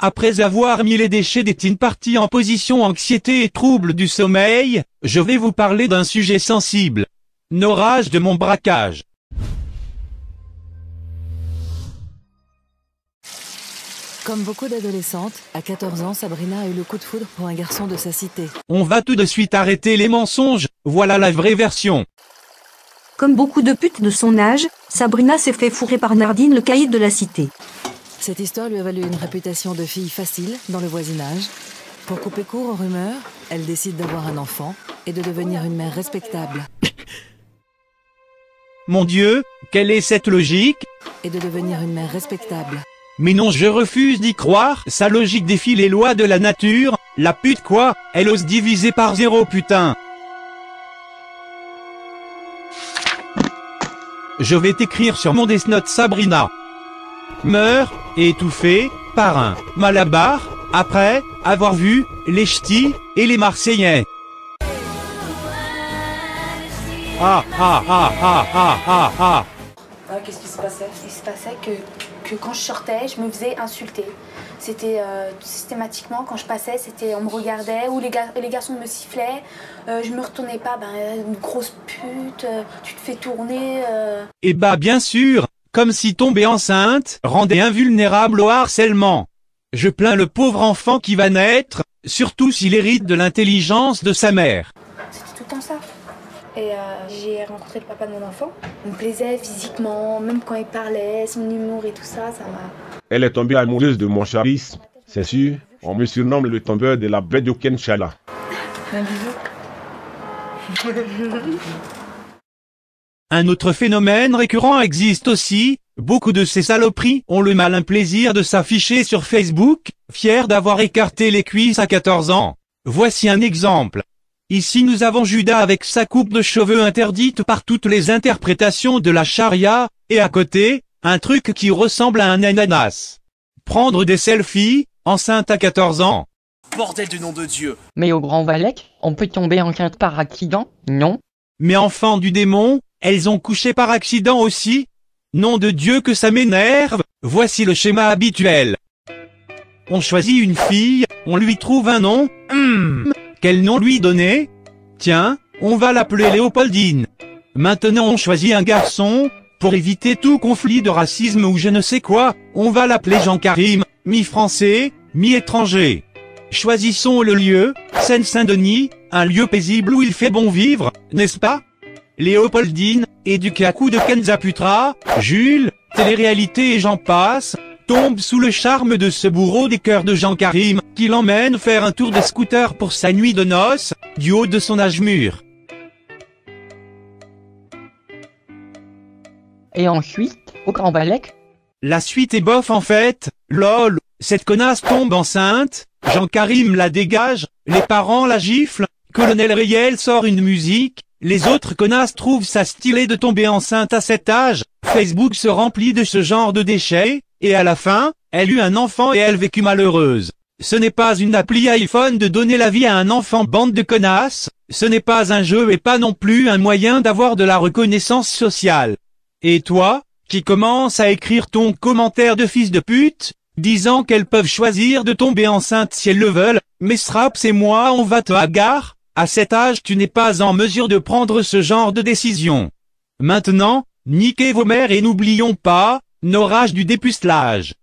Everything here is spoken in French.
Après avoir mis les déchets des teen parties en position anxiété et troubles du sommeil, je vais vous parler d'un sujet sensible. Nos rages de mon braquage. Comme beaucoup d'adolescentes, à 14 ans, Sabrina a eu le coup de foudre pour un garçon de sa cité. On va tout de suite arrêter les mensonges, voilà la vraie version. Comme beaucoup de putes de son âge, Sabrina s'est fait fourrer par Nardine, le caïd de la cité. Cette histoire lui a valu une réputation de fille facile dans le voisinage. Pour couper court aux rumeurs, elle décide d'avoir un enfant et de devenir une mère respectable. Mon Dieu, quelle est cette logique? Et de devenir une mère respectable. Mais non, je refuse d'y croire, sa logique défie les lois de la nature, la pute quoi, elle ose diviser par 0 putain. Je vais t'écrire sur mon Death Note Sabrina. Meurt, étouffé, par un malabar, après avoir vu les ch'tis et les Marseillais. Ah ah ah ah ah ah ah. Qu'est-ce qui se passait? Il se passait que quand je sortais, je me faisais insulter. C'était systématiquement, quand je passais, on me regardait, ou les garçons me sifflaient, je me retournais pas, une grosse pute, tu te fais tourner. Eh bah bien sûr, comme si tomber enceinte rendait invulnérable au harcèlement. Je plains le pauvre enfant qui va naître, surtout s'il hérite de l'intelligence de sa mère. C'était tout le temps ça. Et j'ai rencontré le papa de mon enfant. Il me plaisait physiquement, même quand il parlait, son humour et tout ça, ça m'a... Elle est tombée amoureuse de mon charisme, c'est sûr. On me surnomme le tombeur de la baie de Kenchala. Un bisou. Un autre phénomène récurrent existe aussi, beaucoup de ces saloperies ont le malin plaisir de s'afficher sur Facebook, fiers d'avoir écarté les cuisses à 14 ans. Voici un exemple. Ici nous avons Judas avec sa coupe de cheveux interdite par toutes les interprétations de la charia, et à côté, un truc qui ressemble à un ananas. Prendre des selfies, enceinte à 14 ans. Bordel du nom de Dieu! Mais au Grand Valec, on peut tomber enceinte par accident, non? Mais enfants du démon, elles ont couché par accident aussi? Nom de Dieu que ça m'énerve, voici le schéma habituel. On choisit une fille, on lui trouve un nom, quel nom lui donner? Tiens, on va l'appeler Léopoldine. Maintenant on choisit un garçon, pour éviter tout conflit de racisme ou je ne sais quoi, on va l'appeler Jean-Karim, mi-français, mi-étranger. Choisissons le lieu, Seine-Saint-Denis, un lieu paisible où il fait bon vivre, n'est-ce pas? Léopoldine, Edukaku de Kenzaputra, Jules, télé-réalité et j'en passe, tombe sous le charme de ce bourreau des cœurs de Jean-Karim, qui l'emmène faire un tour de scooter pour sa nuit de noces, du haut de son âge mûr. Et ensuite, au Grand Valec? La suite est bof en fait, lol, cette connasse tombe enceinte, Jean-Karim la dégage, les parents la giflent, Colonel Riel sort une musique, les autres connasses trouvent ça stylé de tomber enceinte à cet âge, Facebook se remplit de ce genre de déchets, et à la fin, elle eut un enfant et elle vécut malheureuse. Ce n'est pas une appli iPhone de donner la vie à un enfant bande de connasses, ce n'est pas un jeu et pas non plus un moyen d'avoir de la reconnaissance sociale. Et toi, qui commence à écrire ton commentaire de fils de pute, disant qu'elles peuvent choisir de tomber enceinte si elles le veulent, mais Straps et moi on va te hagar, à cet âge tu n'es pas en mesure de prendre ce genre de décision. Maintenant, niquez vos mères et n'oublions pas, nos rages du dépucelage.